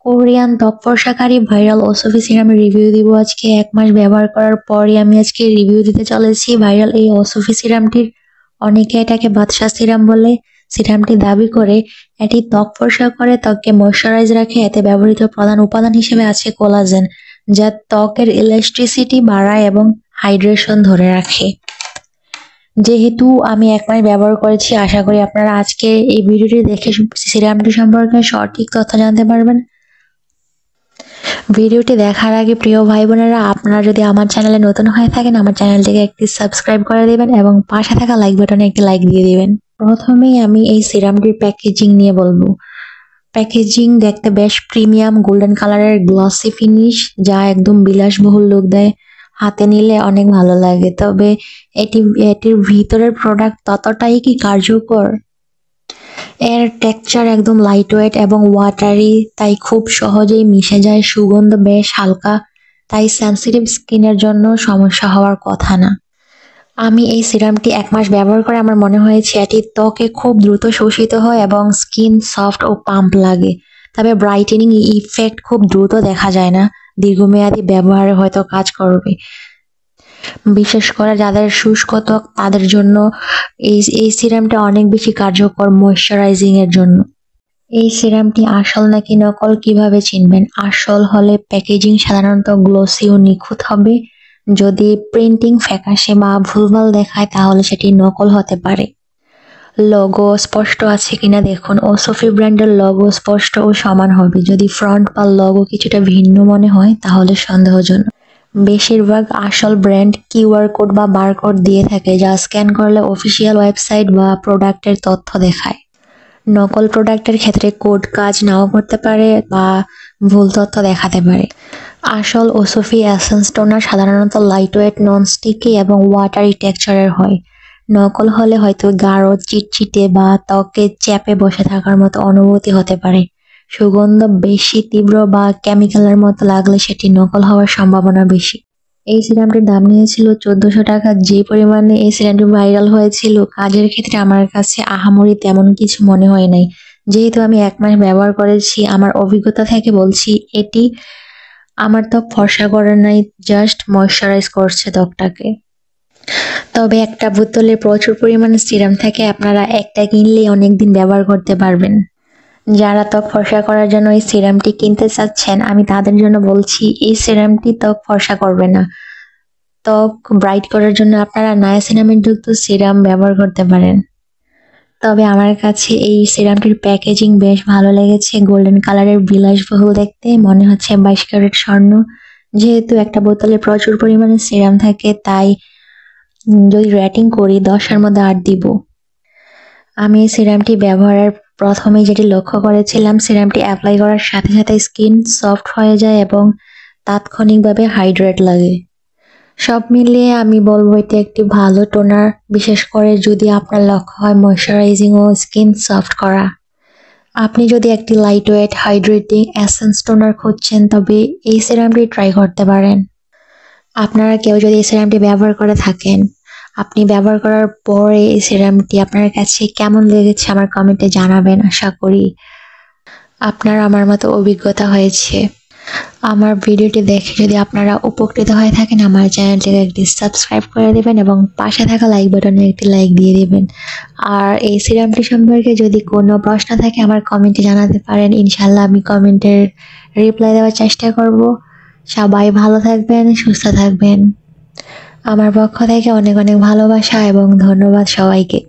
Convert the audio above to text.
Korean ত্বক ফর্সাকারী viral ওসফি সিরামের review দিব আজকে। 1 মাস ব্যবহার করার পরই আমি আজকে রিভিউ দিতে চলেছি ভাইরাল এই ওসফি সিরামটির। অনেকে এটাকে বাদশা সিরাম বলে। সিরামটি দাবি করে এটি ত্বক ফর্সা করে, ত্বককে ময়শ্চারাইজ রাখে। এতে ব্যবহৃত প্রধান উপাদান হিসেবে আছে কোলাজেন, যা ত্বকের ইলাস্টিসিটি বাড়ায় এবং হাইড্রেশন ধরে রাখে। যেহেতু আমি 1 মাস ব্যবহার করেছি, আশা করি আপনারা আজকে এই ভিডিওটি দেখে সিরামটি সম্পর্কে সঠিক তথ্য জানতে পারবেন। ভিডিওটি দেখার আগে প্রিয় ভাই বোনেরা, আপনারা যদি আমার চ্যানেলে নতুন হয়ে থাকেন, আমার চ্যানেলটিকে একটি সাবস্ক্রাইব করে দিবেন এবং পাশে থাকা লাইক বাটনে একটি লাইক দিয়ে দিবেন। প্রথমেই আমি এই সিরামটির প্যাকেজিং নিয়ে বলবো। প্যাকেজিং দেখতে বেশ প্রিমিয়াম গোল্ডেন কালারের গ্লসি ফিনিশ, যা একদম বিলাসবহুল লুক দেয়। হাতে নিলে অনেক ভালো লাগে। তবে এটির ভিতরের প্রোডাক্ট ততটাই কি কার্যকর? এর টেক্সচার একদম লাইট ওয়েট এবং ওয়াটারি, তাই খুব সহজেই মিশে যায়। সুগন্ধ বেশ হালকা, তাই সেনসিটিভ স্কিনের জন্য সমস্যা হওয়ার কথা না। আমি এই সিরামটি 1 মাস ব্যবহার করে আমার মনে হয়েছে এটি ত্বকে খুব দ্রুত শোষিত হয় এবং স্কিন সফট ও পাম্প লাগে। তবে ব্রাইটেনিং ইফেক্ট খুব দ্রুত দেখা যায় না। দীর্ঘমেয়াদী ব্যবহারে হয়তো কাজ করবে। বিশেষ করে যাদের শুষ্ক ত্বক, তাদের জন্য এই সিরামটা অনেক বেশি কার্যকর ময়শ্চারাইজিং এর জন্য। এই সিরামটি আসল নাকি নকল কিভাবে চিনবেন? আসল হলে প্যাকেজিং সাধারণত গ্লসি ও নিখুঁত হবে। যদি প্রিন্টিং ফ্যাকাশে বা ভুলভাল দেখায়, তাহলে সেটি নকল হতে পারে। লোগো স্পষ্ট আছে কিনা দেখুন। ওসফি ব্র্যান্ডের লোগো স্পষ্ট ও সমান হবে। যদি ফ্রন্ট বা লোগো কিছুটা ভিন্ন মনে হয়, তাহলে সন্দেহজনক। বেশিরভাগ আসল ব্র্যান্ড কিউআর কোড বা বারকোড দিয়ে থাকে, যা স্ক্যান করলে অফিসিয়াল ওয়েবসাইট বা প্রোডাক্টের তথ্য দেখায়। নকল প্রোডাক্টের ক্ষেত্রে কোড কাজ নাও করতে পারে বা ভুল তথ্য দেখাতে পারে। আসল ওসফি এসেন্স টোনার সাধারণত লাইটওয়েট, নন স্টিকি এবং ওয়াটারি টেক্সচারের হয়। নকল হলে হয়তো গাঢ়, চিটচিটে বা ত্বকে চেপে বসে থাকার মতো অনুভূতি হতে পারে। সুগন্ধ বেশি তীব্র বা কেমিক্যালের মতো লাগলে সেটি নকল হওয়ার সম্ভাবনা বেশি। এই সিরামটির দাম নিয়েছিল 1400 টাকা। যে পরিমাণে এই সিরামটি ভাইরাল হয়েছিল, কাজের ক্ষেত্রে আমার কাছে আহামরি তেমন কিছু মনে হয় নাই। যেহেতু আমি 1 মাস ব্যবহার করেছি, আমার অভিজ্ঞতা থেকে বলছি এটি আমার ত্বক ফর্সা করে নাই, জাস্ট ময়শ্চারাইজ করছে ত্বকটাকে। তবে একটা বোতলে প্রচুর পরিমাণে সিরাম থাকে, আপনারা একটা কিনলেই অনেকদিন ব্যবহার করতে পারবেন। যারা ত্বক ফর্সা করার জন্য এই সিরামটি কিনতে চাচ্ছেন, আমি তাদের জন্য বলছি এই সিরামটি ত্বক ফর্সা করবে না। ত্বক ব্রাইট করার জন্য আপনারা নায়াসিনামাইড যুক্ত সিরাম ব্যবহার করতে পারেন। তবে আমার কাছে এই সিরামটির প্যাকেজিং বেশ ভালো লেগেছে। গোল্ডেন কালারের বিলাসবহুল দেখতে, মনে হচ্ছে 22 ক্যারেট স্বর্ণ। যেহেতু একটা বোতলে প্রচুর পরিমাণে সিরাম থাকে, তাই যদি রেটিং করি 10-এর মধ্যে 8 দিব। আমি এই সিরামটি ব্যবহারের প্রথমে যেটি লক্ষ্য করেছিলাম, সিরামটি অ্যাপ্লাই করার সাথে সাথে স্কিন সফট হয়ে যায় এবং তাৎক্ষণিকভাবে হাইড্রেট লাগে। সব মিলিয়ে আমি বলবো এটি একটি ভালো টোনার, বিশেষ করে যদি আপনার লক্ষ্য হয় ময়শ্চারাইজিং ও স্কিন সফট করা। আপনি যদি একটি light weight hydrating essence toner খুঁজছেন, তবে এই সিরামটি ট্রাই করতে পারেন। আপনারা কেউ যদি এই সিরামটি ব্যবহার করে থাকেন, আপনি ব্যবহার করার পরে এই সিরামটি আপনার কাছে কেমন লেগেছে আমার কমেন্টে জানাবেন। আশা করি আপনার আমার মতো অভিজ্ঞতা হয়েছে। আমার ভিডিওটি দেখে যদি আপনারা উপকৃত হয়ে থাকেন, আমার চ্যানেলটিকে একটি সাবস্ক্রাইব করে দেবেন এবং পাশে থাকা লাইক বাটনে একটি লাইক দিয়ে দেবেন। আর এই সিরামটি সম্পর্কে যদি কোনো প্রশ্ন থাকে, আমার কমেন্টে জানাতে পারেন। ইনশাল্লাহ আমি কমেন্টের রিপ্লাই দেওয়ার চেষ্টা করব। সবাই ভালো থাকবেন, সুস্থ থাকবেন। আমার পক্ষ থেকে অনেক অনেক ভালোবাসা এবং ধন্যবাদ সবাইকে।